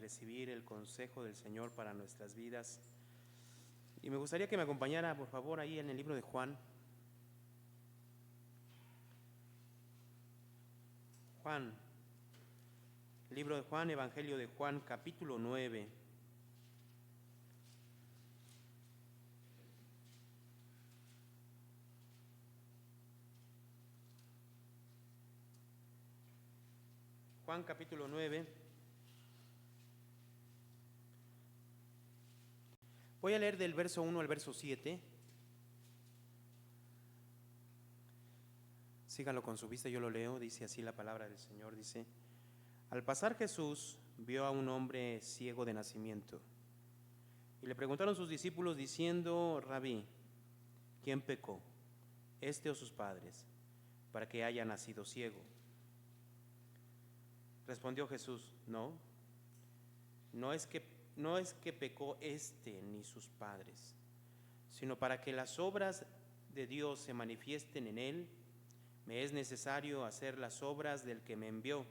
recibir el consejo del Señor para nuestras vidas. Y me gustaría que me acompañara, por favor, ahí en el libro de Juan. Libro de Juan, Evangelio de Juan, capítulo 9. Juan capítulo 9. Voy a leer del verso 1 al verso 7. Sígalo con su vista, yo lo leo. Dice así la palabra del Señor. Dice: Al pasar Jesús vio a un hombre ciego de nacimiento. Y le preguntaron sus discípulos diciendo: Rabí, ¿quién pecó, este o sus padres, para que haya nacido ciego? Respondió Jesús: No es que pecó este ni sus padres, sino para que las obras de Dios se manifiesten en él. Me es necesario hacer las obras del que me envió.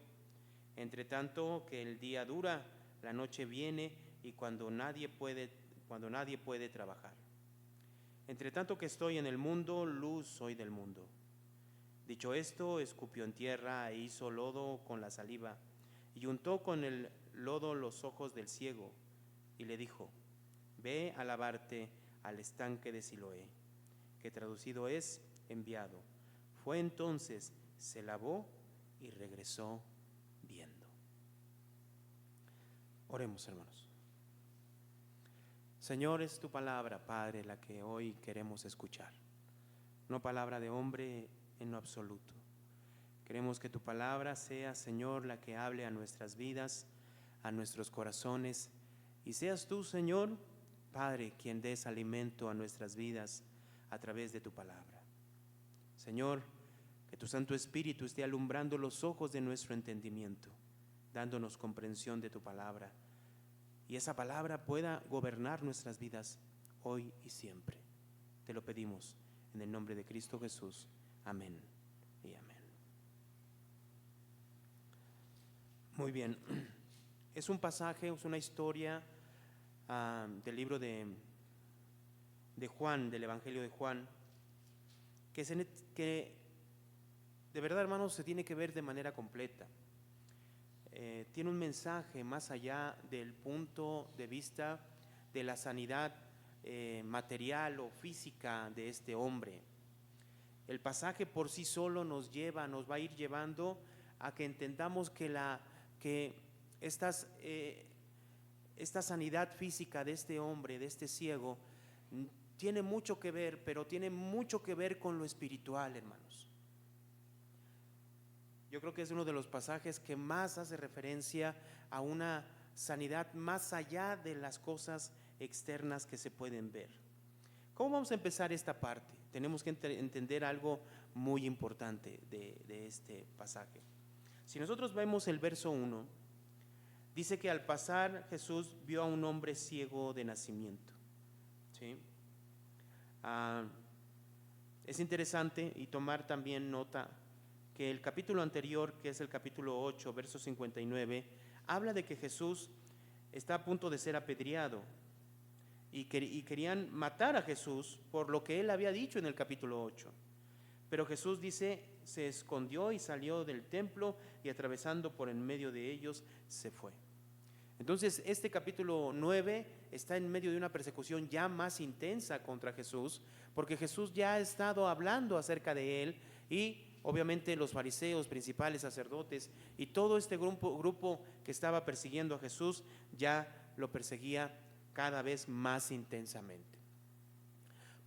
Entre tanto que el día dura, la noche viene, y cuando nadie puede trabajar. Entre tanto que estoy en el mundo, luz soy del mundo. Dicho esto, escupió en tierra e hizo lodo con la saliva, y untó con el lodo los ojos del ciego, y le dijo: Ve a lavarte al estanque de Siloé, que traducido es enviado. Fue entonces, se lavó y regresó viendo. Oremos, hermanos. Señor, es tu palabra, Padre, la que hoy queremos escuchar. No palabra de hombre en lo absoluto. Queremos que tu palabra sea, Señor, la que hable a nuestras vidas, a nuestros corazones, y seas tú, Señor, Padre, quien des alimento a nuestras vidas a través de tu palabra. Señor, que tu Santo Espíritu esté alumbrando los ojos de nuestro entendimiento, dándonos comprensión de tu palabra, y esa palabra pueda gobernar nuestras vidas hoy y siempre. Te lo pedimos en el nombre de Cristo Jesús. Amén y amén. Muy bien, es un pasaje, es una historia del libro de Juan, del Evangelio de Juan, que de verdad, hermanos, se tiene que ver de manera completa. Tiene un mensaje más allá del punto de vista de la sanidad material o física de este hombre. El pasaje por sí solo nos va a ir llevando a que entendamos que esta sanidad física de este hombre, de este ciego, tiene mucho que ver, pero tiene mucho que ver con lo espiritual, hermanos. Yo creo que es uno de los pasajes que más hace referencia a una sanidad más allá de las cosas externas que se pueden ver. ¿Cómo vamos a empezar esta parte? Tenemos que entender algo muy importante de este pasaje. Si nosotros vemos el verso 1, dice que al pasar Jesús vio a un hombre ciego de nacimiento. ¿Sí? Es interesante y tomar también nota que el capítulo anterior, que es el capítulo 8, verso 59, habla de que Jesús está a punto de ser apedreado y querían matar a Jesús por lo que él había dicho en el capítulo 8. Pero Jesús dice, se escondió y salió del templo y atravesando por en medio de ellos se fue. Entonces este capítulo 9 está en medio de una persecución ya más intensa contra Jesús, porque Jesús ya ha estado hablando acerca de él y obviamente los fariseos, principales sacerdotes y todo este grupo que estaba persiguiendo a Jesús ya lo perseguía cada vez más intensamente.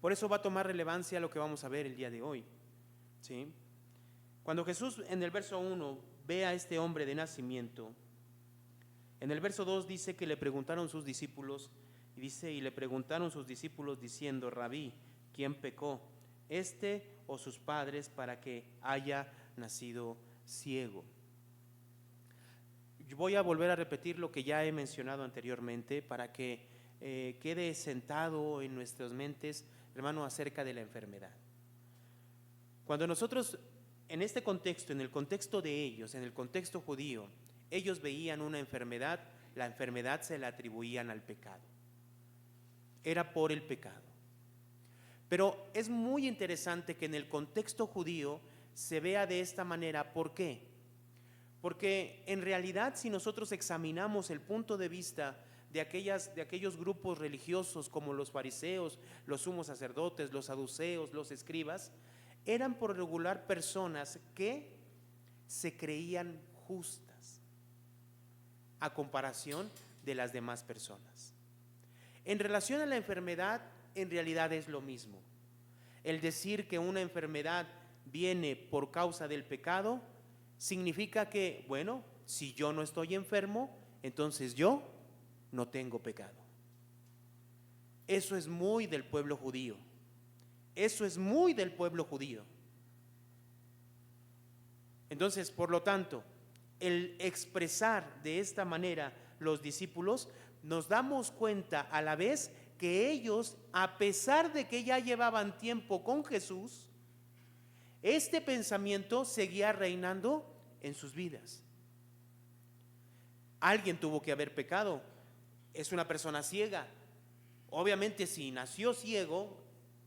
Por eso va a tomar relevancia lo que vamos a ver el día de hoy. ¿Sí? Cuando Jesús en el verso 1 ve a este hombre de nacimiento, en el verso 2 dice que le preguntaron sus discípulos, y le preguntaron sus discípulos diciendo: Rabí, ¿quién pecó, este o sus padres, para que haya nacido ciego? Yo voy a volver a repetir lo que ya he mencionado anteriormente para que quede sentado en nuestras mentes, hermano, acerca de la enfermedad. Cuando nosotros, en este contexto, en el contexto de ellos, en el contexto judío, Ellos veían una enfermedad, la enfermedad se la atribuían al pecado. Era por el pecado. Pero es muy interesante que en el contexto judío se vea de esta manera. ¿Por qué? Porque en realidad, si nosotros examinamos el punto de vista de aquellos grupos religiosos como los fariseos, los sumos sacerdotes, los saduceos, los escribas, eran por regular personas que se creían justas a comparación de las demás personas. En relación a la enfermedad, en realidad es lo mismo. El decir que una enfermedad viene por causa del pecado significa que, bueno, si yo no estoy enfermo, entonces yo no tengo pecado. Eso es muy del pueblo judío. Eso es muy del pueblo judío. Entonces, por lo tanto, el expresar de esta manera los discípulos, nos damos cuenta a la vez que ellos, a pesar de que ya llevaban tiempo con Jesús, este pensamiento seguía reinando en sus vidas. Alguien tuvo que haber pecado. Es una persona ciega. Obviamente, si nació ciego,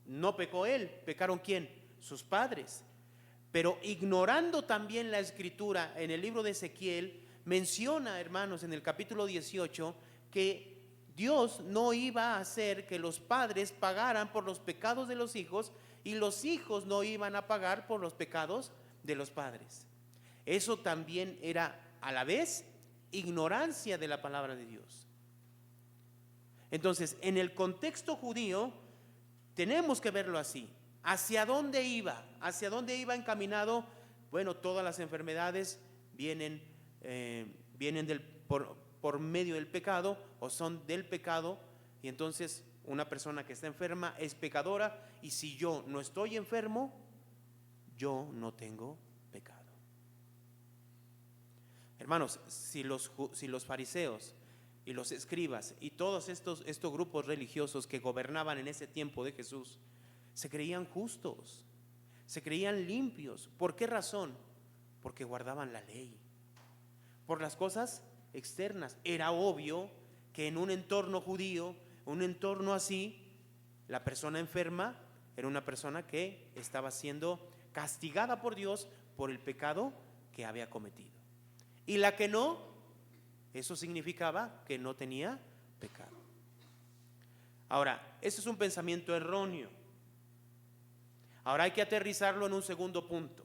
no pecó él. ¿Pecaron quién? Sus padres. Pero ignorando también la escritura, en el libro de Ezequiel menciona, hermanos, en el capítulo 18, que Dios no iba a hacer que los padres pagaran por los pecados de los hijos y los hijos no iban a pagar por los pecados de los padres. Eso también era a la vez ignorancia de la palabra de Dios. Entonces, en el contexto judío tenemos que verlo así. ¿Hacia dónde iba? ¿Hacia dónde iba encaminado? Bueno, todas las enfermedades vienen por medio del pecado o son del pecado, y entonces una persona que está enferma es pecadora, y si yo no estoy enfermo, yo no tengo pecado. Hermanos, si los fariseos y los escribas y todos estos grupos religiosos que gobernaban en ese tiempo de Jesús se creían justos, se creían limpios, ¿por qué razón? Porque guardaban la ley. Por las cosas externas. Era obvio que en un entorno judío, un entorno así, la persona enferma era una persona que estaba siendo castigada por Dios por el pecado que había cometido. Y la que no, eso significaba que no tenía pecado. Ahora, eso es un pensamiento erróneo. Ahora hay que aterrizarlo en un segundo punto.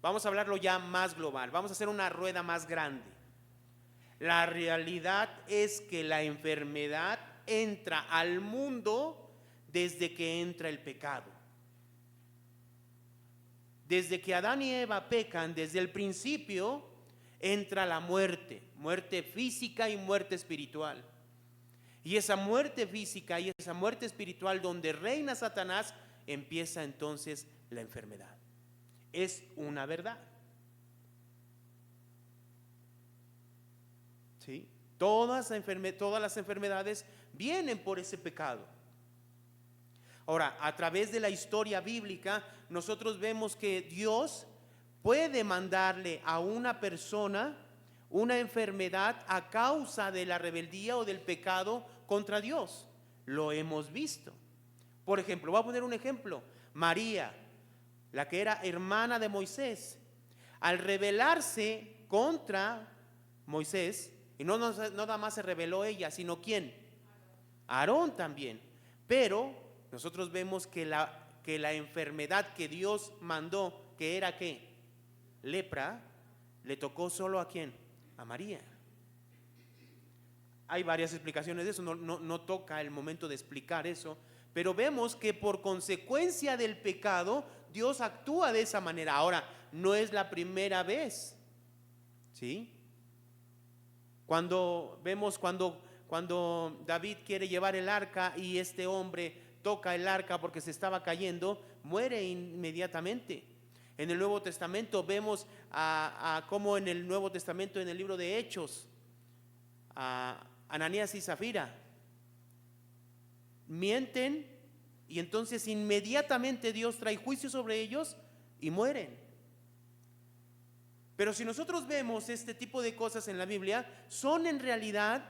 Vamos a hablarlo ya más global. Vamos a hacer una rueda más grande. La realidad es que la enfermedad entra al mundo desde que entra el pecado. Desde que Adán y Eva pecan, desde el principio entra la muerte, muerte física y muerte espiritual. Y esa muerte física y esa muerte espiritual donde reina Satanás, empieza entonces la enfermedad. Es una verdad. ¿Sí? Todas las enfermedades vienen por ese pecado. Ahora, a través de la historia bíblica, nosotros vemos que Dios puede mandarle a una persona una enfermedad a causa de la rebeldía o del pecado contra Dios. Lo hemos visto. Por ejemplo, voy a poner un ejemplo. María, la que era hermana de Moisés, al rebelarse contra Moisés, y no nada más se rebeló ella, sino ¿quién? Aarón también. Pero nosotros vemos que la enfermedad que Dios mandó, que era ¿qué? Lepra, le tocó solo ¿a quién? A María. Hay varias explicaciones de eso, no toca el momento de explicar eso, pero vemos que por consecuencia del pecado Dios actúa de esa manera. Ahora, no es la primera vez, ¿sí? Cuando David quiere llevar el arca y este hombre toca el arca porque se estaba cayendo, muere inmediatamente. En el Nuevo Testamento vemos a cómo en el Nuevo Testamento, en el libro de Hechos, a Ananías y Zafira mienten, y entonces inmediatamente Dios trae juicio sobre ellos y mueren. Pero si nosotros vemos este tipo de cosas en la Biblia, son en realidad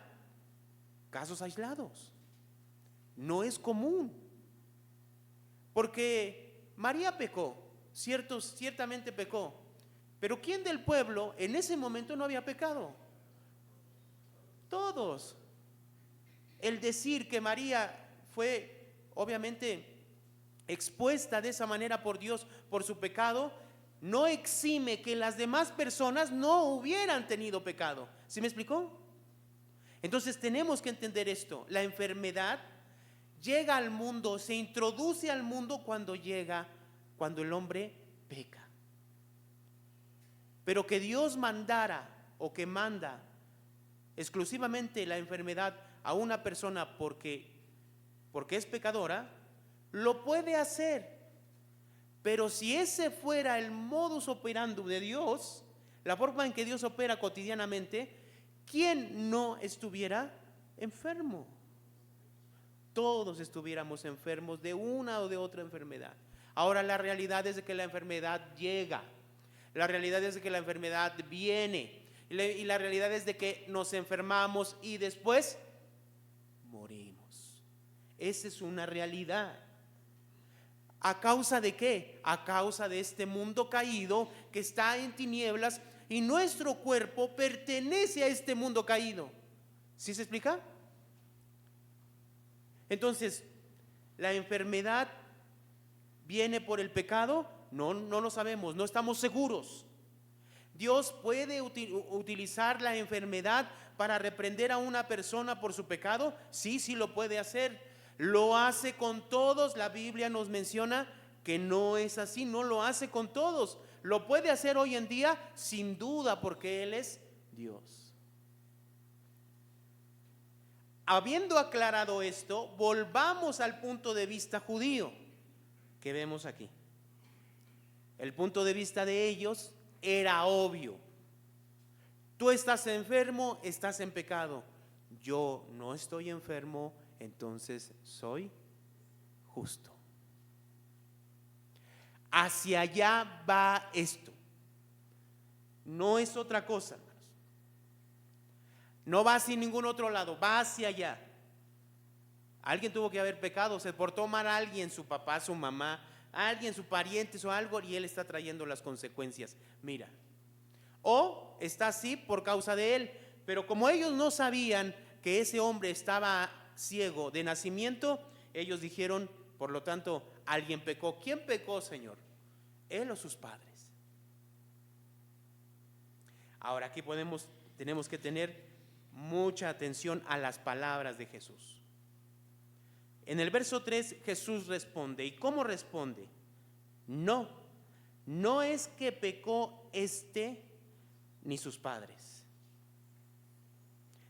casos aislados. No es común. Porque María pecó, ciertamente pecó. Pero ¿quién del pueblo en ese momento no había pecado? Todos. El decir que María fue obviamente expuesta de esa manera por Dios por su pecado, no exime que las demás personas no hubieran tenido pecado. ¿Sí me explicó? Entonces tenemos que entender esto. La enfermedad llega al mundo, se introduce al mundo cuando el hombre peca. Pero que Dios mandara o que manda exclusivamente la enfermedad a una persona porque es pecadora, lo puede hacer. Pero si ese fuera el modus operandi de Dios, la forma en que Dios opera cotidianamente, ¿quién no estuviera enfermo? Todos estuviéramos enfermos de una o de otra enfermedad. Ahora la realidad es de que la enfermedad llega. La realidad es de que la enfermedad viene. Y la realidad es de que nos enfermamos y después morimos. Esa es una realidad. ¿A causa de qué? A causa de este mundo caído que está en tinieblas y nuestro cuerpo pertenece a este mundo caído. ¿Sí se explica? Entonces, ¿la enfermedad viene por el pecado? No lo sabemos, no estamos seguros. Dios puede utilizar la enfermedad para reprender a una persona por su pecado. Sí lo puede hacer. Lo hace con todos. La Biblia nos menciona que no es así, no lo hace con todos. Lo puede hacer hoy en día sin duda porque Él es Dios. Habiendo aclarado esto, volvamos al punto de vista judío que vemos aquí. El punto de vista de ellos era obvio. Tú estás enfermo, estás en pecado. Yo no estoy enfermo, entonces soy justo. Hacia allá va esto. No es otra cosa, hermanos. No va hacia ningún otro lado, va hacia allá. Alguien tuvo que haber pecado, se portó mal a alguien, su papá, su mamá, alguien, su pariente o algo, y él está trayendo las consecuencias. Mira, o está así por causa de él, pero como ellos no sabían que ese hombre estaba ciego de nacimiento, ellos dijeron, por lo tanto, alguien pecó. ¿Quién pecó, Señor? ¿Él o sus padres? Ahora aquí tenemos que tener mucha atención a las palabras de Jesús. En el verso 3 Jesús responde. ¿Y cómo responde? No es que pecó ni sus padres,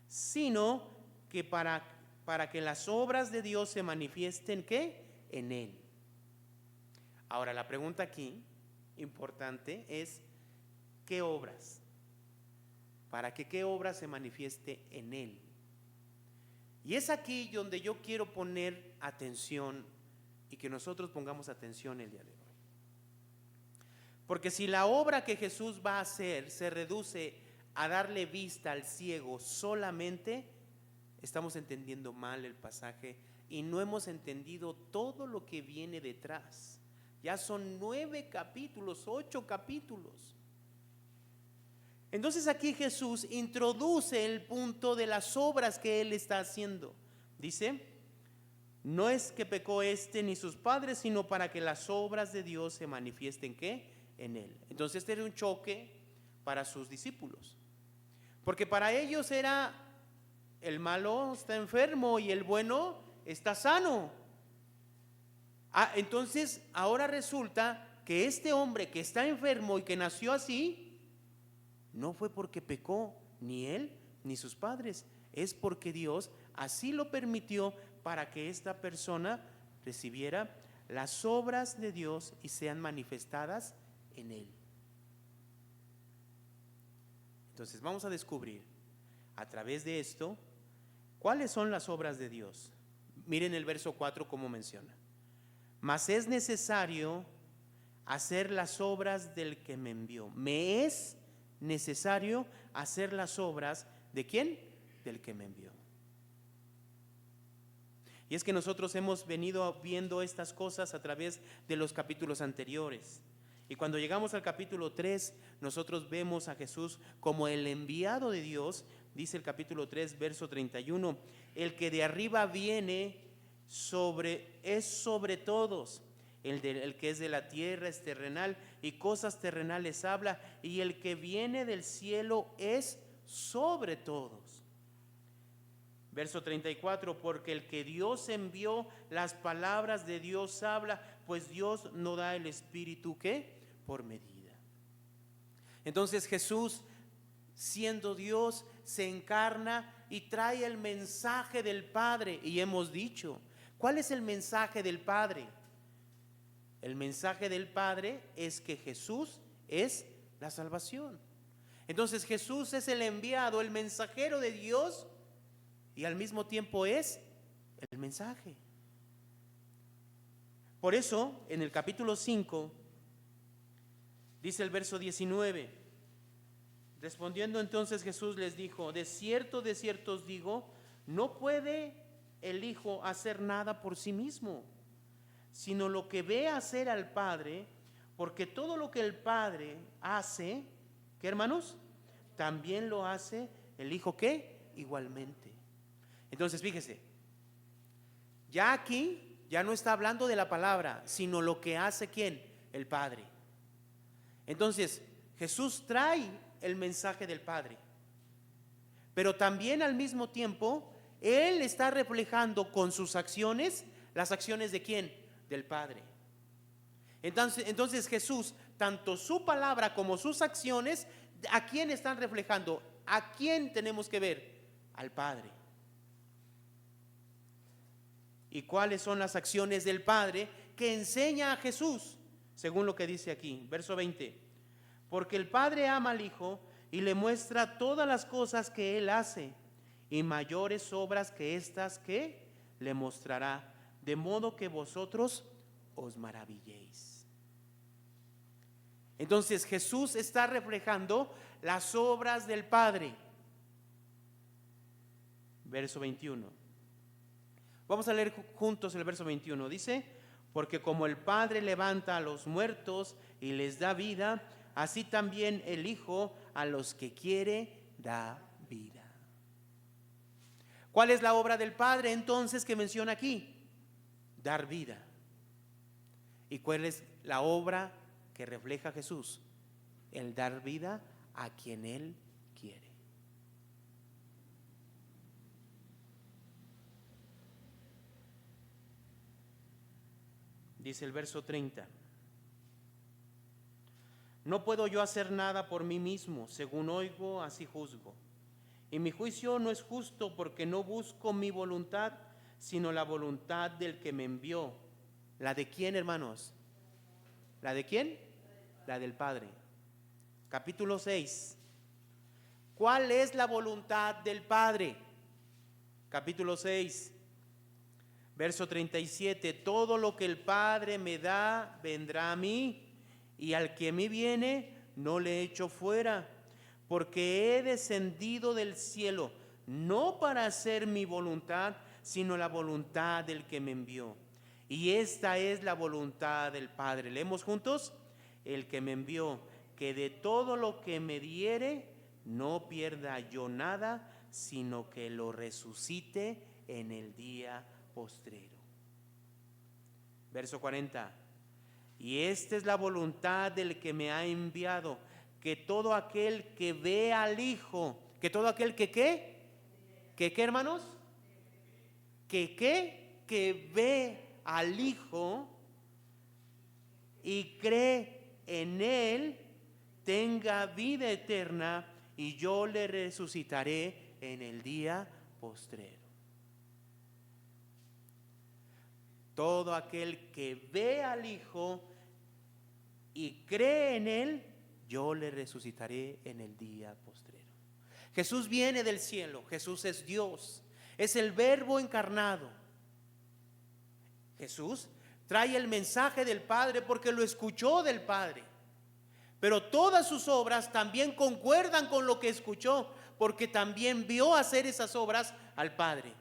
sino que para que las obras de Dios se manifiesten ¿qué? En él. Ahora la pregunta aquí importante es ¿qué obras? Para que qué obras se manifieste en él. Y es aquí donde yo quiero poner atención y que nosotros pongamos atención el día de hoy. Porque si la obra que Jesús va a hacer se reduce a darle vista al ciego solamente, estamos entendiendo mal el pasaje y no hemos entendido todo lo que viene detrás. Ya son 9 capítulos, 8 capítulos. Entonces aquí Jesús introduce el punto de las obras que Él está haciendo. Dice, no es que pecó ni sus padres, sino para que las obras de Dios se manifiesten ¿qué? En Él. Entonces este era un choque para sus discípulos. Porque para ellos era, el malo está enfermo y el bueno está sano. Entonces ahora resulta que este hombre que está enfermo y que nació así, no fue porque pecó ni él ni sus padres, es porque Dios así lo permitió para que esta persona recibiera las obras de Dios y sean manifestadas en él. Entonces vamos a descubrir a través de esto cuáles son las obras de Dios. Miren el verso 4 como menciona: mas es necesario hacer las obras del que me envió. Me es necesario hacer las obras ¿de quién? Del que me envió. Y es que nosotros hemos venido viendo estas cosas a través de los capítulos anteriores. Y cuando llegamos al capítulo 3, nosotros vemos a Jesús como el enviado de Dios. Dice el capítulo 3, verso 31, el que de arriba viene es sobre todos. El que es de la tierra es terrenal y cosas terrenales habla, y el que viene del cielo es sobre todos. Verso 34, porque el que Dios envió, las palabras de Dios habla, pues Dios no da el Espíritu ¿qué? Por medida. Entonces Jesús, siendo Dios, se encarna y trae el mensaje del Padre. Y hemos dicho, ¿cuál es el mensaje del Padre? El mensaje del Padre es que Jesús es la salvación. Entonces Jesús es el enviado, el mensajero de Dios, y al mismo tiempo es el mensaje. Por eso, en el capítulo 5, dice el verso 19, respondiendo entonces Jesús les dijo, de cierto os digo, no puede el Hijo hacer nada por sí mismo, sino lo que ve hacer al Padre, porque todo lo que el Padre hace, ¿qué hermanos? También lo hace el Hijo, ¿qué? Igualmente. Entonces fíjese, ya aquí ya no está hablando de la palabra, sino lo que hace ¿quién? El Padre. Entonces Jesús trae el mensaje del Padre, pero también al mismo tiempo Él está reflejando con sus acciones las acciones de ¿quién? Del Padre. Entonces Jesús, tanto su palabra como sus acciones, ¿a quién están reflejando? ¿A quién tenemos que ver? Al Padre. ¿Y cuáles son las acciones del Padre que enseña a Jesús? Según lo que dice aquí, verso 20. Porque el Padre ama al Hijo y le muestra todas las cosas que Él hace, y mayores obras que estas que le mostrará, de modo que vosotros os maravilléis. Entonces Jesús está reflejando las obras del Padre. Verso 21. Vamos a leer juntos el verso 21. Dice, porque como el Padre levanta a los muertos y les da vida, así también el Hijo a los que quiere da vida. ¿Cuál es la obra del Padre entonces que menciona aquí? Dar vida. ¿Y cuál es la obra que refleja Jesús? El dar vida a quien Él quiere. Dice el verso 30. No puedo yo hacer nada por mí mismo, según oigo, así juzgo. Y mi juicio no es justo porque no busco mi voluntad, sino la voluntad del que me envió. ¿La de quién, hermanos? ¿La de quién? La del Padre. Capítulo 6. ¿Cuál es la voluntad del Padre? Capítulo 6. Verso 37, todo lo que el Padre me da vendrá a mí, y al que a mí viene no le echo fuera, porque he descendido del cielo, no para hacer mi voluntad, sino la voluntad del que me envió. Y esta es la voluntad del Padre. ¿Leemos juntos? El que me envió, que de todo lo que me diere, no pierda yo nada, sino que lo resucite en el día postrero. Verso 40. Y esta es la voluntad del que me ha enviado, que todo aquel que ve al Hijo, que todo aquel que ¿qué? ¿Que qué, hermanos? Que ¿qué? Que ve al Hijo y cree en Él, tenga vida eterna, y yo le resucitaré en el día postrero. Todo aquel que ve al Hijo y cree en Él, yo le resucitaré en el día postrero. Jesús viene del cielo, Jesús es Dios, es el Verbo encarnado. Jesús trae el mensaje del Padre porque lo escuchó del Padre. pero todas sus obras también concuerdan con lo que escuchó, porque también vio hacer esas obras al Padre.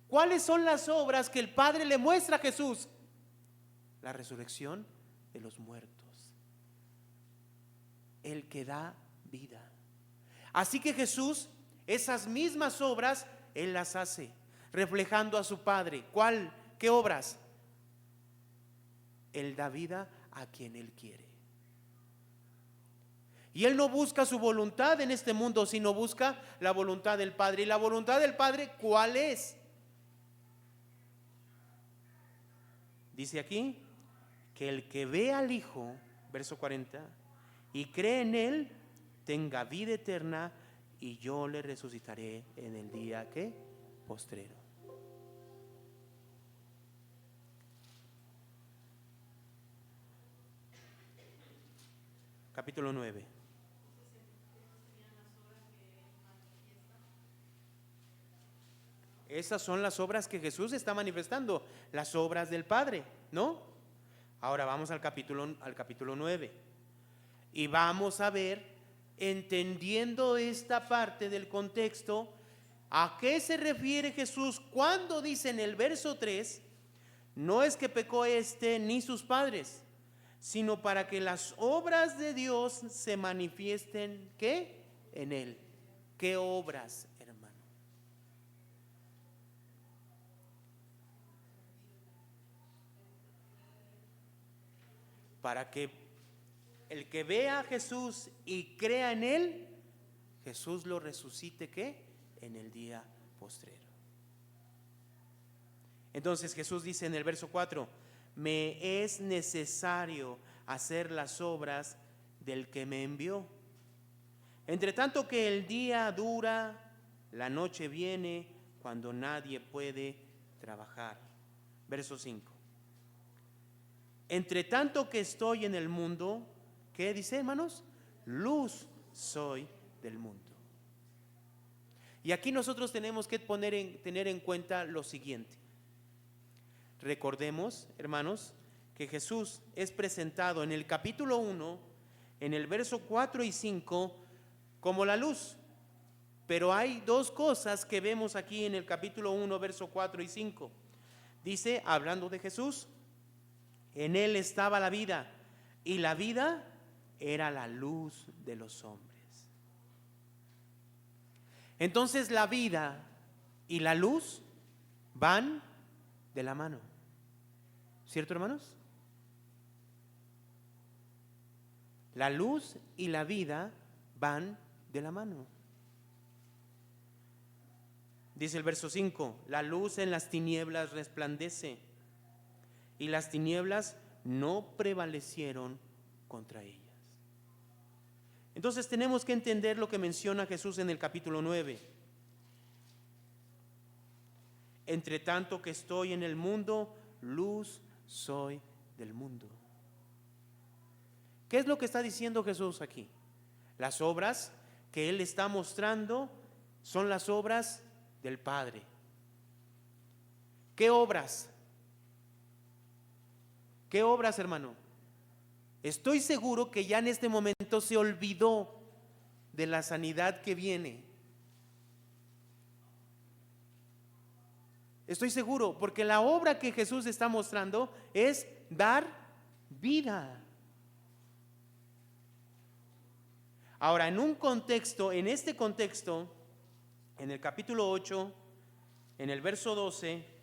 ¿Cuáles son las obras que el Padre le muestra a Jesús? La resurrección de los muertos, el que da vida. Así que Jesús, esas mismas obras, Él las hace, reflejando a su Padre. ¿Qué obras? Él da vida a quien Él quiere. Y Él no busca su voluntad en este mundo, sino busca la voluntad del Padre. ¿Y la voluntad del Padre cuál es? Dice aquí que el que ve al Hijo, verso 40, y cree en Él, tenga vida eterna, y yo le resucitaré en el día que postrero. Capítulo 9. Esas son las obras que Jesús está manifestando, las obras del Padre, ¿no? Ahora vamos al capítulo 9 y vamos a ver, entendiendo esta parte del contexto, ¿a qué se refiere Jesús cuando dice en el verso 3, no es que pecó ni sus padres, sino para que las obras de Dios se manifiesten, ¿qué? En Él. ¿Qué obras, hermano? Para que el que vea a Jesús y crea en Él, Jesús lo resucite, ¿qué? En el día postrero. Entonces Jesús dice en el verso 4, me es necesario hacer las obras del que me envió. Entre tanto que el día dura, la noche viene cuando nadie puede trabajar. Verso 5. Entre tanto que estoy en el mundo, ¿qué dice, hermanos? Luz soy del mundo. Y aquí nosotros tenemos que tener en cuenta lo siguiente. Recordemos, hermanos, que Jesús es presentado en el capítulo 1, en el verso 4 y 5, como la luz. Pero hay dos cosas que vemos aquí en el capítulo 1, verso 4 y 5. Dice, hablando de Jesús, en Él estaba la vida, y la vida era la luz de los hombres. Entonces la vida y la luz van de la mano. ¿Cierto, hermanos? La luz y la vida van de la mano. Dice el verso 5, la luz en las tinieblas resplandece, y las tinieblas no prevalecieron contra ellas. Entonces tenemos que entender lo que menciona Jesús en el capítulo 9. Entre tanto que estoy en el mundo, luz soy del mundo. ¿Qué es lo que está diciendo Jesús aquí? Las obras que Él está mostrando son las obras del Padre. ¿Qué obras? ¿Qué obras, hermano? Estoy seguro que ya en este momento se olvidó de la sanidad que viene. Estoy seguro, porque la obra que Jesús está mostrando es dar vida. Ahora, en este contexto, en el capítulo 8, en el verso 12,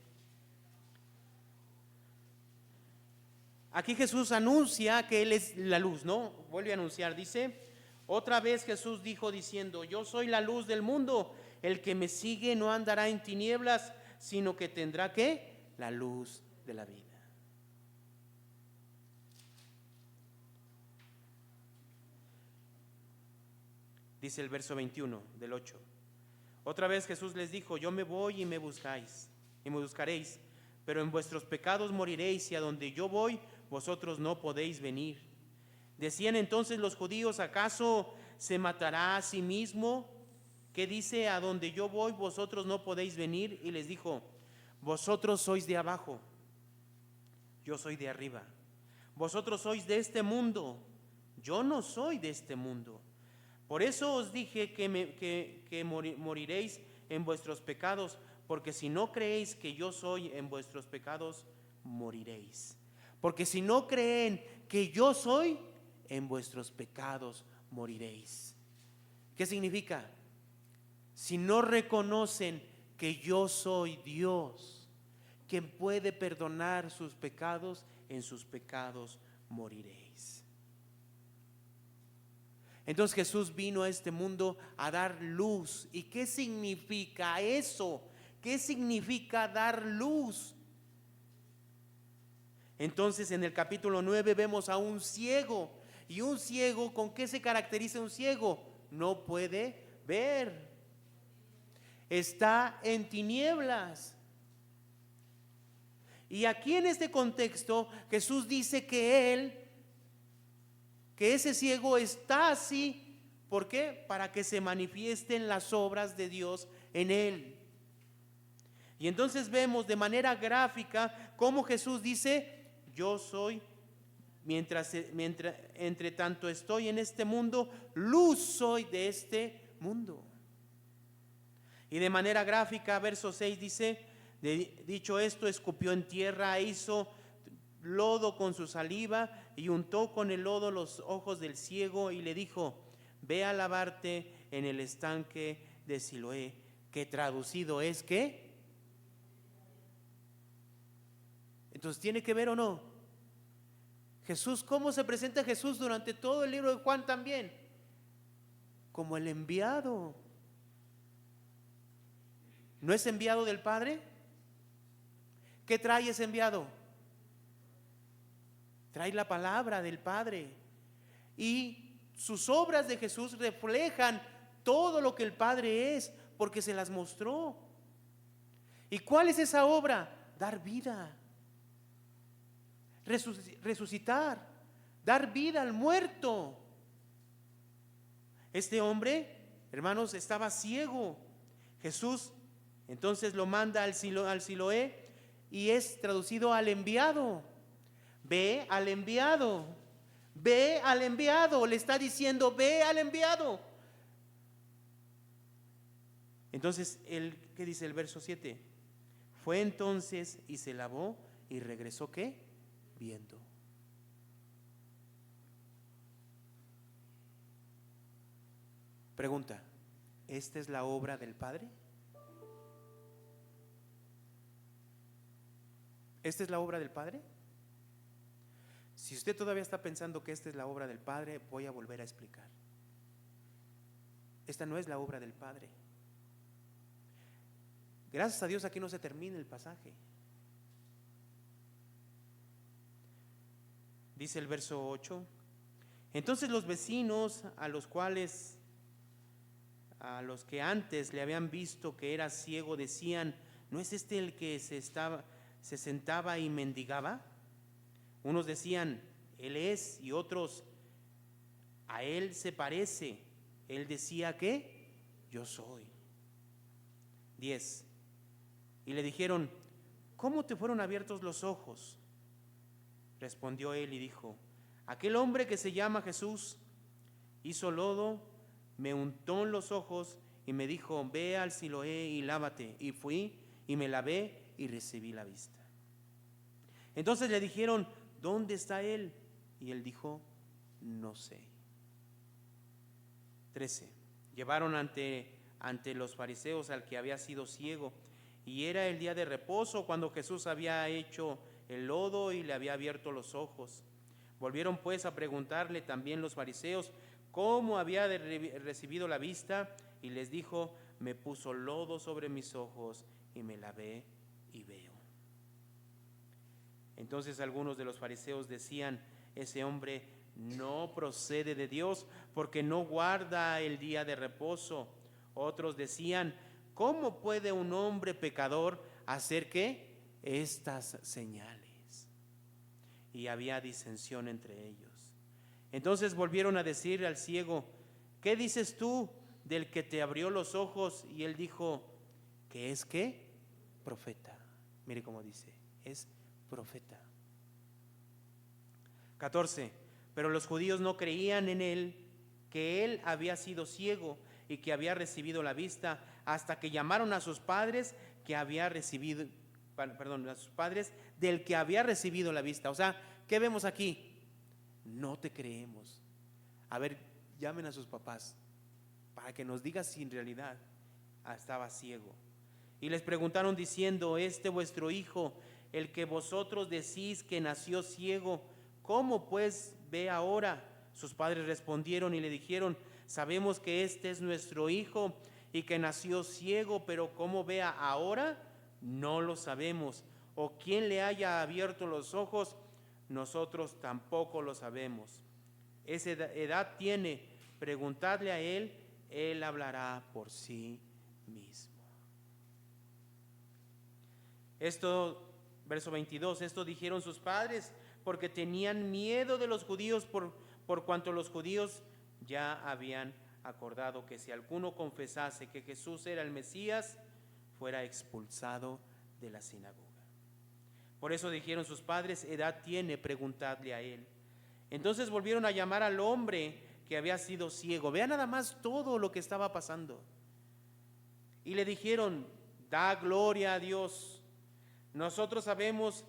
aquí Jesús anuncia que Él es la luz, ¿no? Vuelve a anunciar, dice, otra vez Jesús dijo diciendo, yo soy la luz del mundo, el que me sigue no andará en tinieblas, sino que tendrá, ¿qué? La luz de la vida. Dice el verso 21 del 8. Otra vez Jesús les dijo, yo me voy y me buscaréis, pero en vuestros pecados moriréis, y a donde yo voy, vosotros no podéis venir. Decían entonces los judíos, ¿acaso se matará a sí mismo? ¿Qué dice? A donde yo voy, vosotros no podéis venir. Y les dijo, vosotros sois de abajo, yo soy de arriba. Vosotros sois de este mundo, yo no soy de este mundo. Por eso os dije que moriréis en vuestros pecados, porque si no creéis que yo soy, en vuestros pecados moriréis. Porque si no creen que yo soy, en vuestros pecados moriréis. ¿Qué significa? Si no reconocen que yo soy Dios, quien puede perdonar sus pecados, en sus pecados moriréis. Entonces Jesús vino a este mundo a dar luz. ¿Y qué significa eso? ¿Qué significa dar luz? Entonces en el capítulo 9 vemos a un ciego. ¿Y un ciego, con qué se caracteriza un ciego? No puede ver. Está en tinieblas. Y aquí en este contexto Jesús dice que ese ciego está así. ¿Por qué? Para que se manifiesten las obras de Dios en él. Y entonces vemos de manera gráfica cómo Jesús dice: yo soy, mientras entre tanto estoy en este mundo, luz soy de este mundo. Y de manera gráfica, verso 6 dice: dicho esto, escupió en tierra, hizo lodo con su saliva y untó con el lodo los ojos del ciego y le dijo: ve a lavarte en el estanque de Siloé, que traducido es ¿qué? Entonces, ¿tiene que ver o no? Jesús, ¿cómo se presenta Jesús durante todo el libro de Juan también? Como el enviado. ¿No es enviado del Padre? ¿Qué trae ese enviado? Trae la palabra del Padre. Y sus obras de Jesús reflejan todo lo que el Padre es, porque se las mostró. ¿Y cuál es esa obra? Dar vida, resucitar, dar vida al muerto. Este hombre, hermanos, estaba ciego. Jesús entonces lo manda al Siloé y es traducido al enviado. Ve al enviado, ve al enviado, le está diciendo: ve al enviado. Entonces, ¿qué dice el verso 7? Fue entonces y se lavó y regresó ¿qué? Viendo. Pregunta: ¿esta es la obra del Padre? ¿Esta es la obra del Padre? Si usted todavía está pensando que esta es la obra del Padre, voy a volver a explicar. Esta no es la obra del Padre. Gracias a Dios aquí no se termina el pasaje. Dice el verso 8: entonces los vecinos a los que antes le habían visto que era ciego decían: ¿no es este el que se sentaba y mendigaba? Unos decían: él es, y otros: a él se parece. Él decía que yo soy. 10. Y le dijeron: ¿cómo te fueron abiertos los ojos? Respondió él y dijo: aquel hombre que se llama Jesús hizo lodo, me untó en los ojos y me dijo: ve al Siloé y lávate. Y fui y me lavé y recibí la vista. Entonces le dijeron: ¿dónde está él? Y él dijo: no sé. 13. Llevaron ante los fariseos al que había sido ciego, y era el día de reposo cuando Jesús había hecho el lodo y le había abierto los ojos. Volvieron pues a preguntarle también los fariseos cómo había recibido la vista, y les dijo: me puso lodo sobre mis ojos y me lavé y veo. Entonces algunos de los fariseos decían: ese hombre no procede de Dios, porque no guarda el día de reposo. Otros decían: ¿cómo puede un hombre pecador hacer qué? Estas señales. Y había disensión entre ellos. Entonces volvieron a decir al ciego: ¿qué dices tú del que te abrió los ojos? Y él dijo: ¿qué es qué? Profeta. Mire cómo dice, es profeta. 14. Pero los judíos no creían en él, que él había sido ciego y que había recibido la vista, hasta que llamaron a sus padres que había recibido, a sus padres del que había recibido la vista. O sea, ¿qué vemos aquí? No te creemos. A ver, llamen a sus papás para que nos diga si en realidad estaba ciego. Y les preguntaron diciendo: ¿este vuestro hijo, el que vosotros decís que nació ciego, cómo pues ve ahora? Sus padres respondieron y le dijeron: sabemos que este es nuestro hijo y que nació ciego, pero cómo vea ahora, no lo sabemos. O quién le haya abierto los ojos, nosotros tampoco lo sabemos. Esa edad tiene, preguntadle a él hablará por sí mismo. Esto, verso 22, esto dijeron sus padres porque tenían miedo de los judíos, por cuanto los judíos ya habían acordado que si alguno confesase que Jesús era el Mesías, fuera expulsado de la sinagoga. Por eso dijeron sus padres: edad tiene, preguntadle a él. Entonces volvieron a llamar al hombre que había sido ciego. Vean nada más todo lo que estaba pasando. Y le dijeron: da gloria a Dios. Nosotros sabemos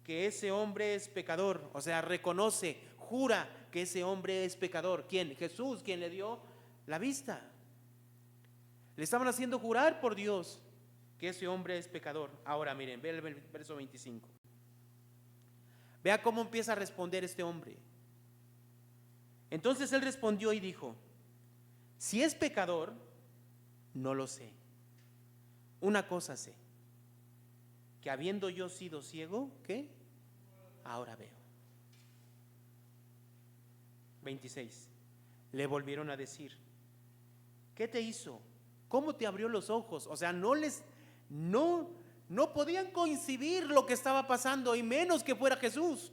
que ese hombre es pecador. O sea, reconoce, jura que ese hombre es pecador. ¿Quién? Jesús, quien le dio la vista. Le estaban haciendo jurar por Dios que ese hombre es pecador. Ahora miren, ve el verso 25. Vea cómo empieza a responder este hombre. Entonces él respondió y dijo: si es pecador, no lo sé. Una cosa sé, que habiendo yo sido ciego, ¿qué? Ahora veo. 26. Le volvieron a decir: ¿qué te hizo? ¿Cómo te abrió los ojos? O sea, no podían concebir lo que estaba pasando, y menos que fuera Jesús.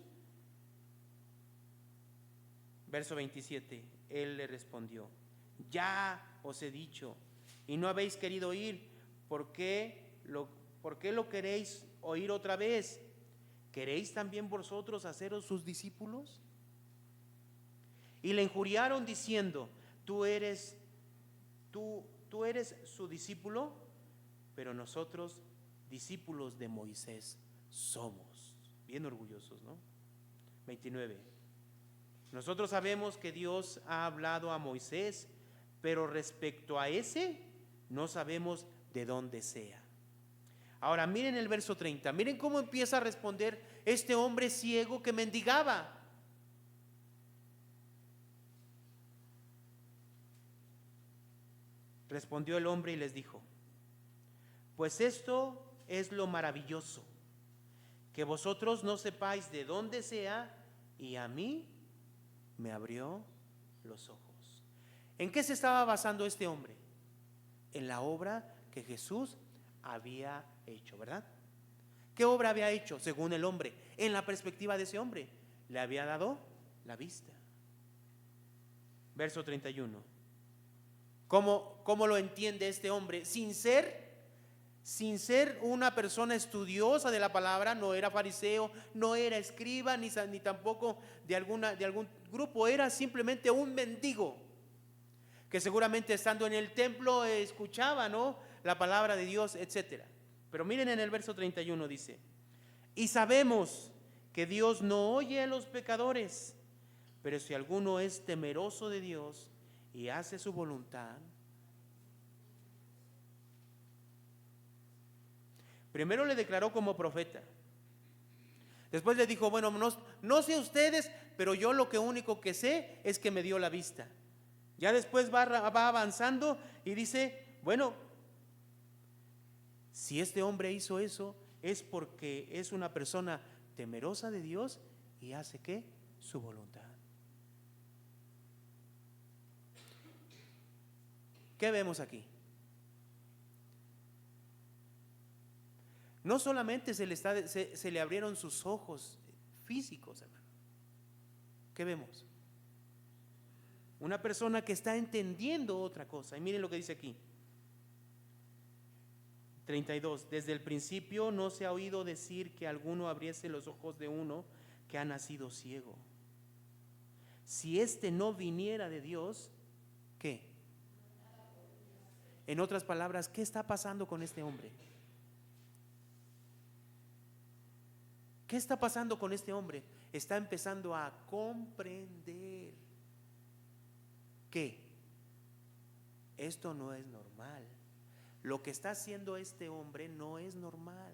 Verso 27. Él le respondió: ya os he dicho, y no habéis querido oír. ¿Por qué lo queréis oír otra vez? ¿Queréis también vosotros haceros sus discípulos? Y le injuriaron diciendo: tú eres su discípulo, pero nosotros discípulos de Moisés somos. Bien orgullosos, ¿no? 29. Nosotros sabemos que Dios ha hablado a Moisés, pero respecto a ese no sabemos de dónde sea. Ahora miren el verso 30, miren cómo empieza a responder este hombre ciego que mendigaba. Respondió el hombre y les dijo: pues esto es lo maravilloso, que vosotros no sepáis de dónde sea, y a mí me abrió los ojos. ¿En qué se estaba basando este hombre? En la obra que Jesús había hecho, ¿verdad? ¿Qué obra había hecho según el hombre? En la perspectiva de ese hombre, le había dado la vista. Verso 31. ¿Cómo lo entiende este hombre? Sin ser una persona estudiosa de la palabra, no era fariseo, no era escriba, ni tampoco de algún grupo, era simplemente un mendigo que seguramente estando en el templo escuchaba, ¿no?, la palabra de Dios, etcétera. Pero miren en el verso 31 dice: y sabemos que Dios no oye a los pecadores, pero si alguno es temeroso de Dios y hace su voluntad. Primero le declaró como profeta. Después le dijo: bueno, no sé ustedes, pero yo lo único que sé es que me dio la vista. Ya después va avanzando y dice: bueno, si este hombre hizo eso, es porque es una persona temerosa de Dios y hace ¿qué? Su voluntad. ¿Qué vemos aquí? No solamente se le abrieron sus ojos físicos, hermano. ¿Qué vemos? Una persona que está entendiendo otra cosa. Y miren lo que dice aquí. 32. Desde el principio no se ha oído decir que alguno abriese los ojos de uno que ha nacido ciego. si este no viniera de Dios, ¿qué? En otras palabras, ¿qué está pasando con este hombre? ¿Qué está pasando con este hombre? Está empezando a comprender que esto no es normal. Lo que está haciendo este hombre no es normal.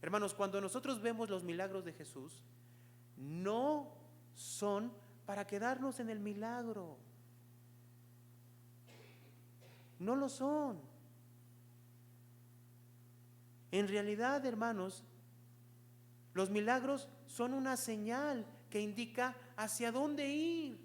Hermanos, cuando nosotros vemos los milagros de Jesús, no son para quedarnos en el milagro. No lo son. En realidad, hermanos, los milagros son una señal que indica hacia dónde ir.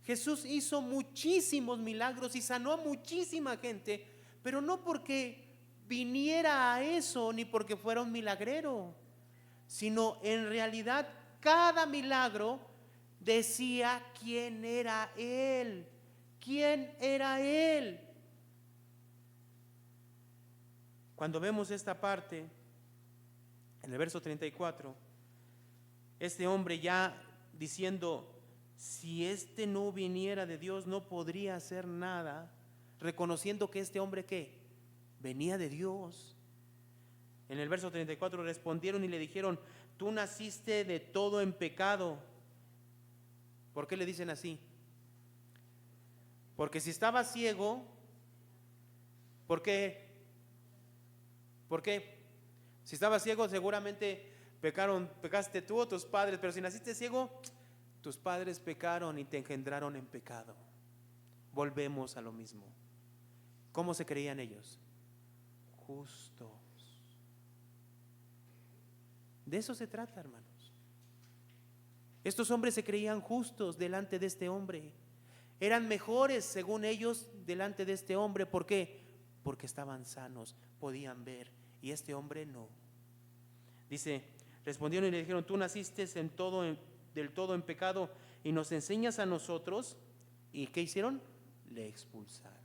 Jesús hizo muchísimos milagros y sanó a muchísima gente, pero no porque viniera a eso ni porque fuera un milagrero, sino en realidad cada milagro decía quién era Él. ¿Quién era Él? Cuando vemos esta parte, en el verso 34, este hombre ya diciendo, si este no viniera de Dios no podría hacer nada, reconociendo que este hombre ¿qué? Venía de Dios. En el verso 34 respondieron y le dijeron, tú naciste de todo en pecado. ¿Por qué le dicen así? Porque si estaba ciego, ¿por qué? ¿Por qué? Si estaba ciego seguramente pecaste tú o tus padres, pero si naciste ciego, tus padres pecaron y te engendraron en pecado. Volvemos a lo mismo. ¿Cómo se creían ellos? Justos. De eso se trata, hermanos. Estos hombres se creían justos delante de este hombre. Eran mejores, según ellos, delante de este hombre. ¿Por qué? Porque estaban sanos, podían ver, y este hombre no. Dice, respondieron y le dijeron, tú naciste del todo en pecado y nos enseñas a nosotros. ¿Y qué hicieron? Le expulsaron.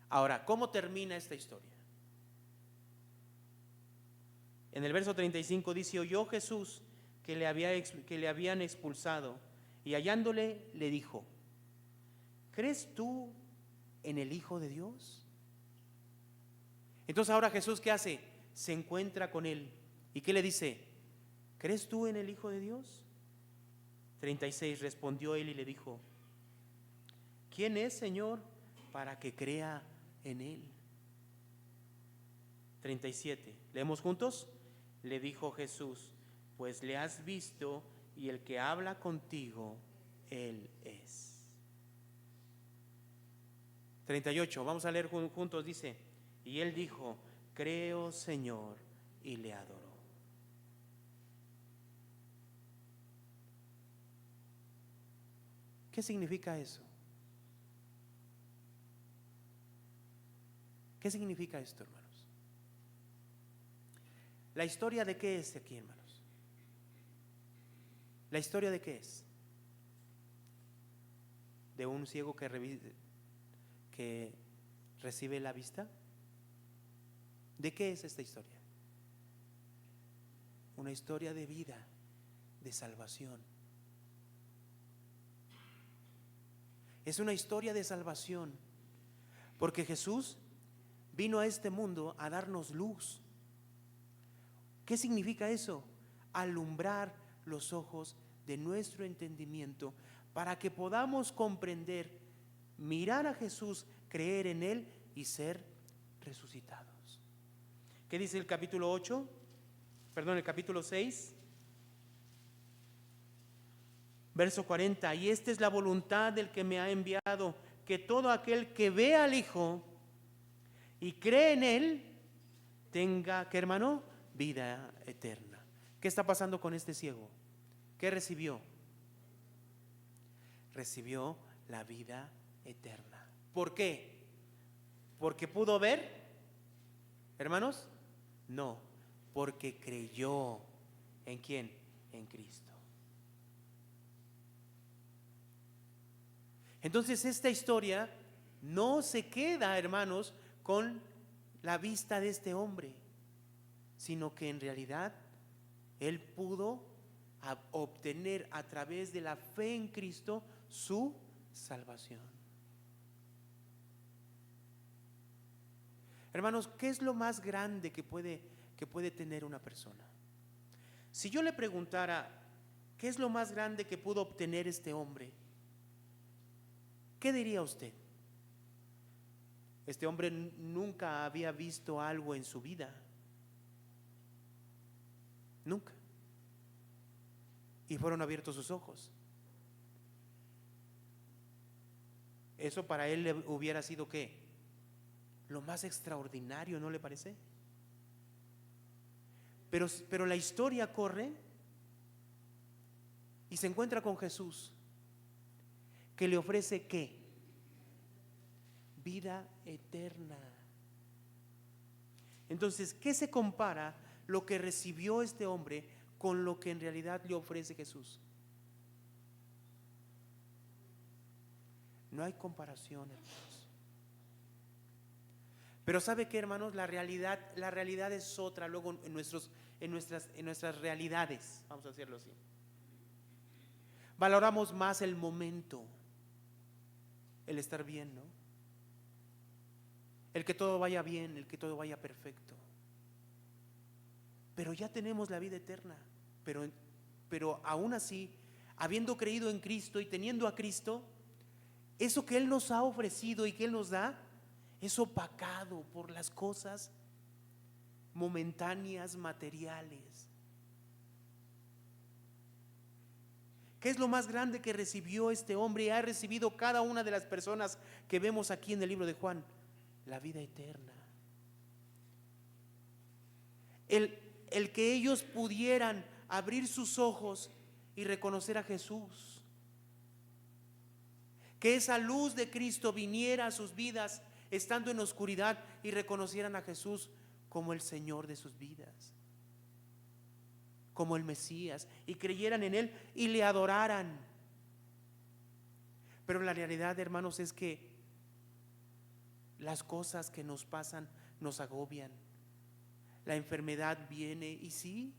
Ahora, ¿cómo termina esta historia? En el verso 35 dice, oyó Jesús que le habían expulsado, y hallándole le dijo, ¿crees tú en el Hijo de Dios? Entonces ahora Jesús, ¿qué hace? Se encuentra con él. ¿Y qué le dice? ¿Crees tú en el Hijo de Dios? 36, respondió él y le dijo, ¿quién es, Señor, para que crea en él? 37, ¿leemos juntos? Le dijo Jesús, pues le has visto y el que habla contigo, él es. 38, vamos a leer juntos, dice, y él dijo, creo, Señor, y le adoró. ¿Qué significa eso? ¿Qué significa esto, hermanos? ¿La historia de qué es aquí, hermanos? ¿La historia de qué es? ¿De un ciego que recibe la vista? ¿De qué es esta historia? Una historia de vida, de salvación. Es una historia de salvación, porque Jesús vino a este mundo a darnos luz. ¿Qué significa eso? Alumbrar los ojos de nuestro entendimiento para que podamos comprender, mirar a Jesús, creer en Él y ser resucitados. ¿Qué dice el capítulo 8? Perdón, el capítulo 6, verso 40. Y esta es la voluntad del que me ha enviado, que todo aquel que ve al Hijo y cree en Él tenga, ¿qué, hermano? Vida eterna. ¿Qué está pasando con este ciego? ¿Qué recibió? Recibió la vida eterna. ¿Por qué? ¿Porque pudo ver, hermanos? No, porque creyó. ¿En quién? En Cristo. Entonces esta historia no se queda, hermanos, con la vista de este hombre, sino que en realidad él pudo a obtener a través de la fe en Cristo su salvación. Hermanos, ¿qué es lo más grande que puede tener una persona? Si yo le preguntara, ¿qué es lo más grande que pudo obtener este hombre? ¿Qué diría usted? Este hombre nunca había visto algo en su vida. Nunca. Y fueron abiertos sus ojos. Eso para él le hubiera sido ¿qué? Lo más extraordinario, ¿no le parece? Pero la historia corre y se encuentra con Jesús, que le ofrece ¿qué? Vida eterna. Entonces, ¿qué se compara lo que recibió este hombre con lo que en realidad le ofrece Jesús? No hay comparación, hermanos. Pero ¿sabe qué, hermanos? La realidad es otra luego en nuestras realidades, vamos a decirlo así. Valoramos más el momento, el estar bien, ¿no? El que todo vaya bien, el que todo vaya perfecto. Pero ya tenemos la vida eterna. Pero aún así, habiendo creído en Cristo y teniendo a Cristo, eso que Él nos ha ofrecido y que Él nos da, es opacado por las cosas momentáneas, materiales. ¿Qué es lo más grande que recibió este hombre y ha recibido cada una de las personas que vemos aquí en el libro de Juan? La vida eterna. El que ellos pudieran abrir sus ojos y reconocer a Jesús. Que esa luz de Cristo viniera a sus vidas estando en oscuridad y reconocieran a Jesús como el Señor de sus vidas, como el Mesías, y creyeran en Él y le adoraran. Pero la realidad, hermanos, es que las cosas que nos pasan nos agobian. La enfermedad viene y sí,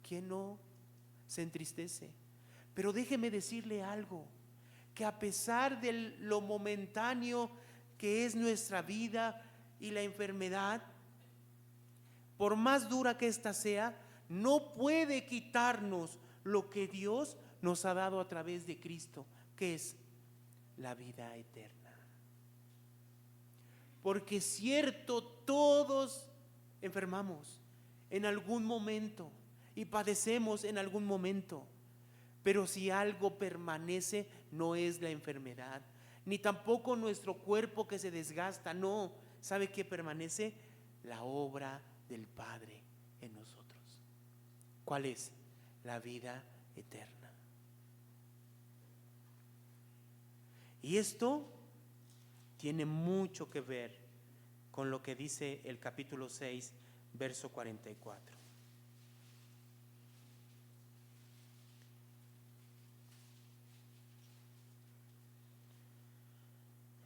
¿quién no se entristece? Pero déjeme decirle algo, que a pesar de lo momentáneo que es nuestra vida y la enfermedad, por más dura que ésta sea, no puede quitarnos lo que Dios nos ha dado a través de Cristo, que es la vida eterna. Porque cierto, todos enfermamos en algún momento y padecemos en algún momento, pero si algo permanece, no es la enfermedad, ni tampoco nuestro cuerpo que se desgasta, no. ¿Sabe qué permanece? La obra del Padre en nosotros. ¿Cuál es? La vida eterna. Y esto tiene mucho que ver con lo que dice el capítulo 6, verso 44.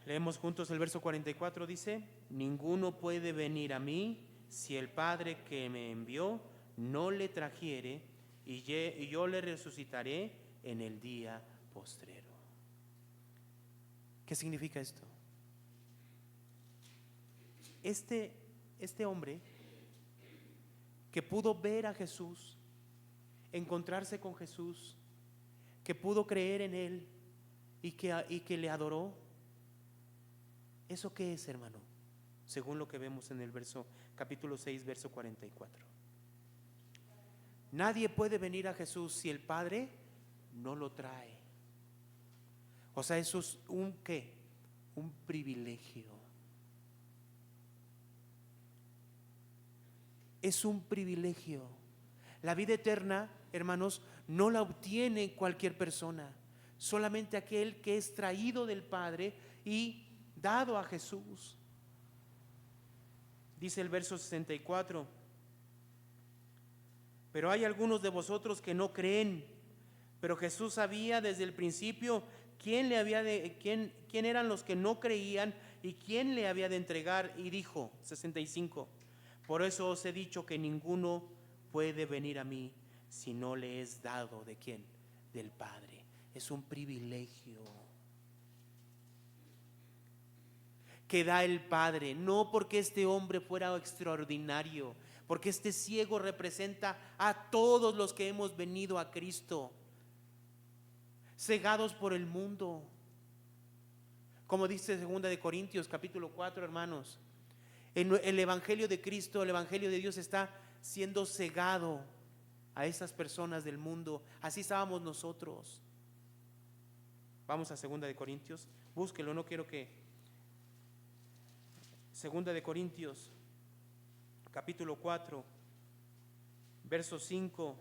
Leemos juntos el verso 44, dice: ninguno puede venir a mí si el Padre que me envió no le trajere, y yo le resucitaré en el día postrero. ¿Qué significa esto? Este hombre que pudo ver a Jesús, encontrarse con Jesús, que pudo creer en Él y que le adoró, ¿eso qué es, hermano? Según lo que vemos en el capítulo 6, verso 44. Nadie puede venir a Jesús si el Padre no lo trae. O sea, eso es un ¿qué? Un privilegio. Es un privilegio. La vida eterna, hermanos, no la obtiene cualquier persona, solamente aquel que es traído del Padre y dado a Jesús. Dice el verso 64: pero hay algunos de vosotros que no creen. Pero Jesús sabía desde el principio quién eran los que no creían y quién le había de entregar, y dijo, 65: por eso os he dicho que ninguno puede venir a mí si no le es dado ¿de quién? Del Padre. Es un privilegio que da el Padre, no porque este hombre fuera extraordinario, porque este ciego representa a todos los que hemos venido a Cristo, cegados por el mundo. Como dice 2 de Corintios capítulo 4, hermanos, el evangelio de Cristo, el evangelio de Dios está siendo cegado a esas personas del mundo. Así estábamos nosotros. Vamos a 2 de Corintios, búsquelo, no quiero que... 2 de Corintios capítulo 4, verso 5.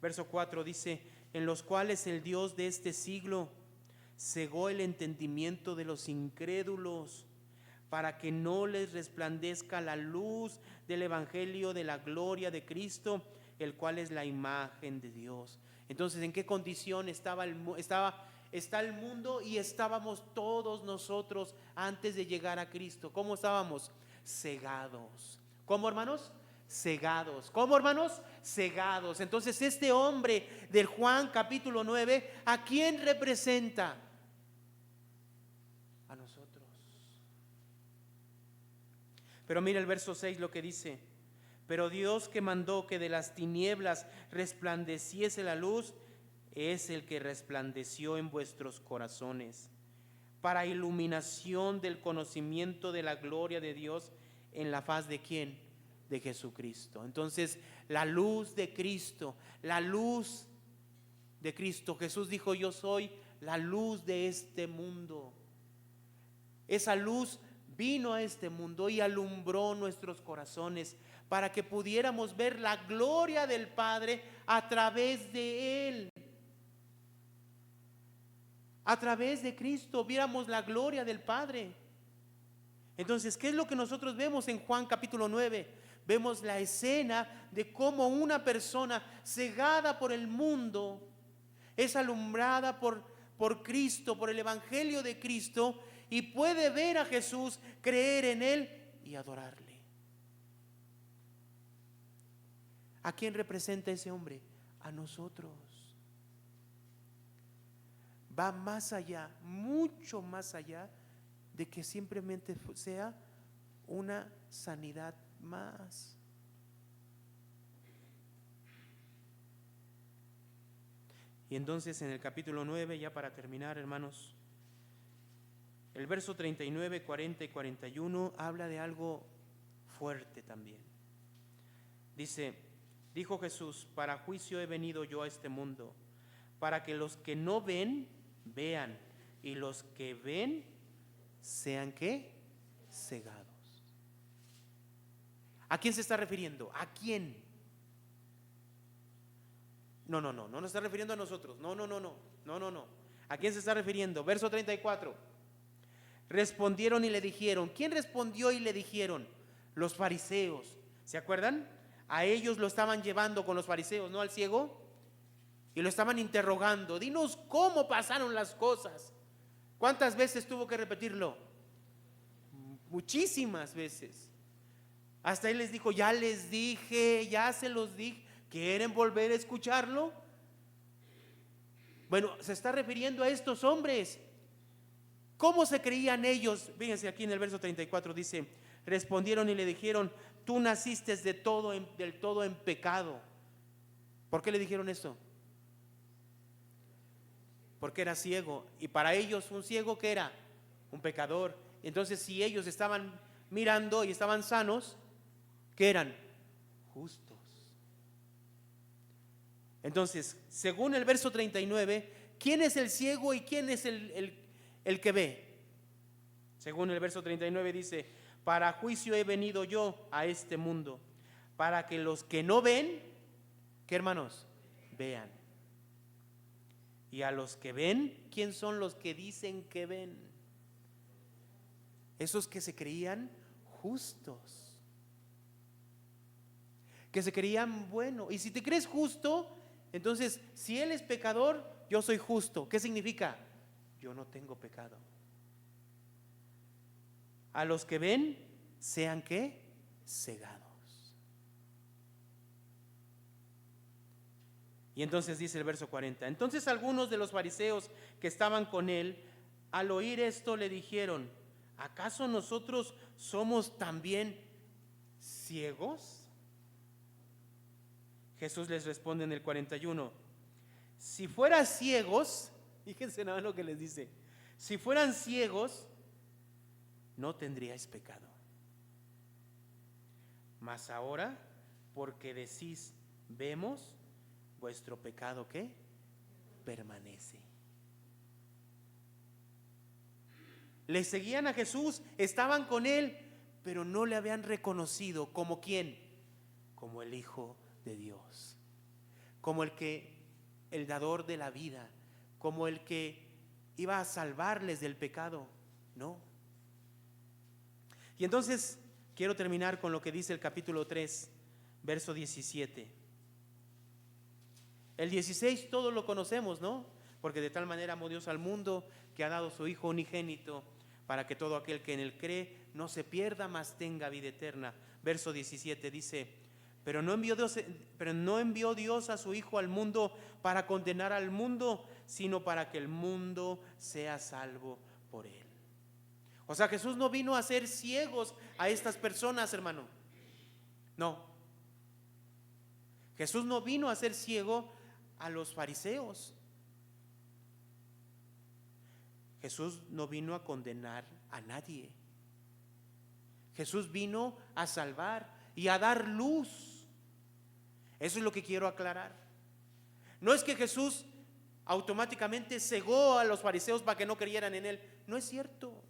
Verso 4 dice: en los cuales el Dios de este siglo cegó el entendimiento de los incrédulos, para que no les resplandezca la luz del evangelio de la gloria de Cristo, el cual es la imagen de Dios. Entonces, ¿en qué condición está el mundo y estábamos todos nosotros antes de llegar a Cristo? ¿Cómo estábamos? Cegados. ¿Cómo, hermanos? Cegados. ¿Cómo, hermanos? Cegados. Entonces, este hombre del Juan capítulo 9, ¿a quién representa? A nosotros. Pero mira el verso 6 lo que dice: pero Dios, que mandó que de las tinieblas resplandeciese la luz, es el que resplandeció en vuestros corazones para iluminación del conocimiento de la gloria de Dios en la faz de ¿quién? De Jesucristo. Entonces, la luz de Cristo, la luz de Cristo. Jesús dijo: yo soy la luz de este mundo. Esa luz vino a este mundo y alumbró nuestros corazones para que pudiéramos ver la gloria del Padre a través de Él. A través de Cristo viéramos la gloria del Padre. Entonces, ¿qué es lo que nosotros vemos en Juan capítulo 9? Vemos la escena de cómo una persona cegada por el mundo es alumbrada por Cristo, por el evangelio de Cristo, y puede ver a Jesús, creer en Él y adorarle. ¿A quién representa ese hombre? A nosotros. Va más allá, mucho más allá de que simplemente sea una sanidad más. Y entonces en el capítulo 9, ya para terminar, hermanos, el verso 39, 40 y 41 habla de algo fuerte también. Dice: dijo Jesús: para juicio he venido yo a este mundo, para que los que no ven, vean, y los que ven, sean ¿qué? Cegados. ¿A quién se está refiriendo? ¿A quién? No nos está refiriendo a nosotros. No. ¿A quién se está refiriendo? Verso 34. Respondieron y le dijeron. ¿Quién respondió y le dijeron? Los fariseos. ¿Se acuerdan? A ellos lo estaban llevando con los fariseos, ¿no? Al ciego. Y lo estaban interrogando. Dinos cómo pasaron las cosas. ¿Cuántas veces tuvo que repetirlo? Muchísimas veces. Hasta él les dijo: ya les dije, ya se los dije. ¿Quieren volver a escucharlo? Bueno, se está refiriendo a estos hombres. ¿Cómo se creían ellos? Fíjense aquí en el verso 34 dice: respondieron y le dijeron: tú naciste del todo en pecado. ¿Por qué le dijeron esto? Porque era ciego, y para ellos un ciego, ¿qué era? Un pecador. Entonces, si ellos estaban mirando y estaban sanos, ¿qué eran? Justos. Entonces, según el verso 39, ¿quién es el ciego y quién es el que ve? Según el verso 39 dice: para juicio he venido yo a este mundo, para que los que no ven, ¿qué, hermanos? Vean. Y a los que ven, ¿quién son los que dicen que ven? Esos que se creían justos, que se creían bueno. Y si te crees justo, entonces, si él es pecador, yo soy justo. ¿Qué significa? Yo no tengo pecado. a los que ven sean ¿qué? Cegados. Y entonces dice el verso 40, entonces algunos de los fariseos que estaban con él, al oír esto le dijeron, ¿acaso nosotros somos también ciegos? Jesús les responde en el 41, si fueran ciegos, fíjense nada lo que les dice, si fueran ciegos, no tendríais pecado. Mas ahora, porque decís, vemos, vuestro pecado ¿qué? Permanece. Le seguían a Jesús, estaban con él, pero no le habían reconocido como ¿quién? Como el Hijo de Dios, como el dador de la vida, como el que iba a salvarles del pecado, ¿no? Y entonces quiero terminar con lo que dice el capítulo 3, verso 17. El 16 todos lo conocemos, ¿no? Porque de tal manera amó Dios al mundo que ha dado su Hijo unigénito para que todo aquel que en él cree no se pierda, mas tenga vida eterna. Verso 17 dice, pero no envió Dios a su Hijo al mundo para condenar al mundo, sino para que el mundo sea salvo por él. O sea, Jesús no vino a hacer ciegos a estas personas, hermano. No. Jesús no vino a hacer ciego a los fariseos. Jesús no vino a condenar a nadie. Jesús vino a salvar y a dar luz. Eso es lo que quiero aclarar. No es que Jesús automáticamente cegó a los fariseos para que no creyeran en él. No es cierto.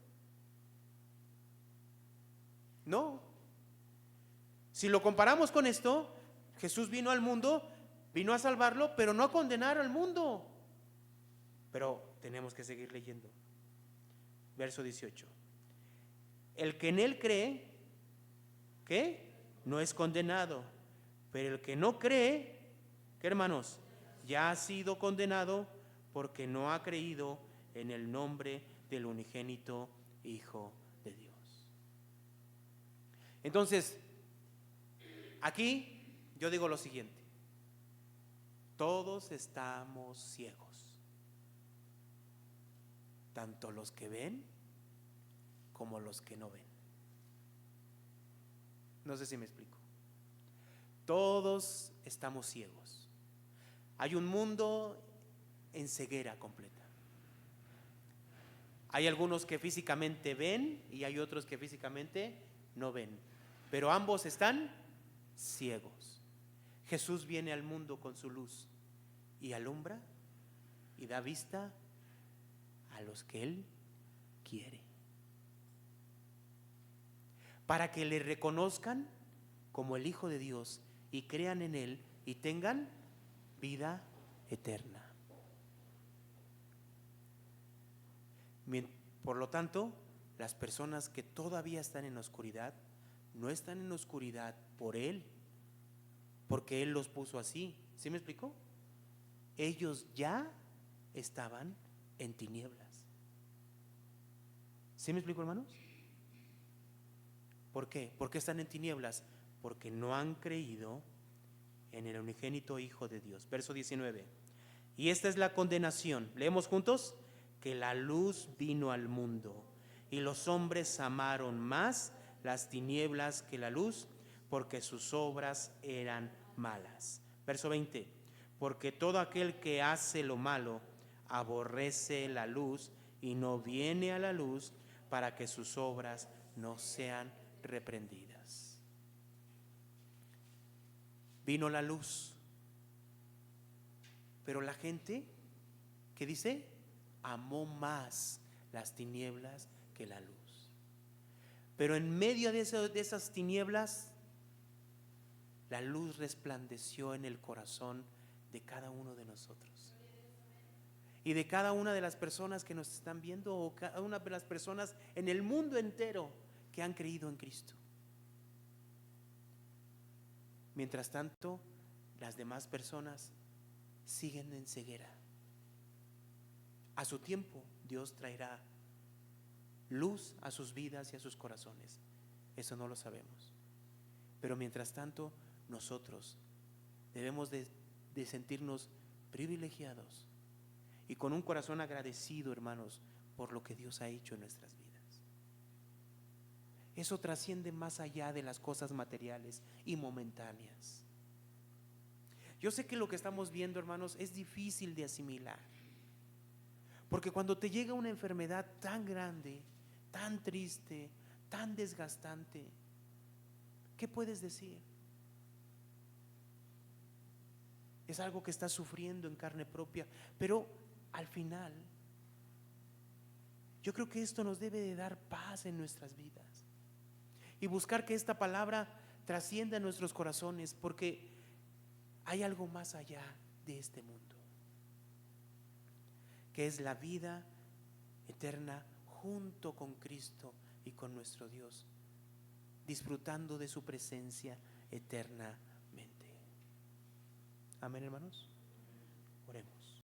No. Si lo comparamos con esto, Jesús vino al mundo, vino a salvarlo, pero no a condenar al mundo. Pero tenemos que seguir leyendo. Verso 18. El que en él cree, ¿qué? No es condenado. Pero el que no cree, ¿qué, hermanos? Ya ha sido condenado porque no ha creído en el nombre del unigénito Hijo de Dios. Entonces, aquí yo digo lo siguiente. Todos estamos ciegos, tanto los que ven como los que no ven. No sé si me explico. Todos estamos ciegos. Hay un mundo en ceguera completa. Hay algunos que físicamente ven y hay otros que físicamente no ven, pero ambos están ciegos. Jesús viene al mundo con su luz y alumbra y da vista a los que Él quiere, para que le reconozcan como el Hijo de Dios y crean en Él y tengan vida eterna. Por lo tanto, las personas que todavía están en la oscuridad no están en la oscuridad por Él, porque Él los puso así. ¿Sí me explicó? Ellos ya estaban en tinieblas. ¿Sí me explico, hermanos? ¿Por qué? ¿Por qué están en tinieblas? Porque no han creído en el unigénito Hijo de Dios. Verso 19. Y esta es la condenación. ¿Leemos juntos? Que la luz vino al mundo y los hombres amaron más las tinieblas que la luz, porque sus obras eran malas. Verso 20. Porque todo aquel que hace lo malo aborrece la luz y no viene a la luz para que sus obras no sean reprendidas. Vino la luz, pero la gente, ¿qué dice? Amó más las tinieblas que la luz. Pero en medio de esas tinieblas, la luz resplandeció en el corazón de cada uno de nosotros y de cada una de las personas que nos están viendo, o cada una de las personas en el mundo entero que han creído en Cristo. Mientras tanto, las demás personas siguen en ceguera. A su tiempo, Dios traerá luz a sus vidas y a sus corazones. Eso no lo sabemos. Pero mientras tanto, nosotros debemos de sentirnos privilegiados y con un corazón agradecido, hermanos, por lo que Dios ha hecho en nuestras vidas. Eso trasciende más allá de las cosas materiales y momentáneas. Yo sé que lo que estamos viendo, hermanos, es difícil de asimilar, porque cuando te llega una enfermedad tan grande, tan triste, tan desgastante, ¿qué puedes decir? Es algo que estás sufriendo en carne propia, pero al final yo creo que esto nos debe de dar paz en nuestras vidas y buscar que esta palabra trascienda en nuestros corazones, porque hay algo más allá de este mundo, que es la vida eterna junto con Cristo y con nuestro Dios, disfrutando de su presencia eternamente. Amén, hermanos.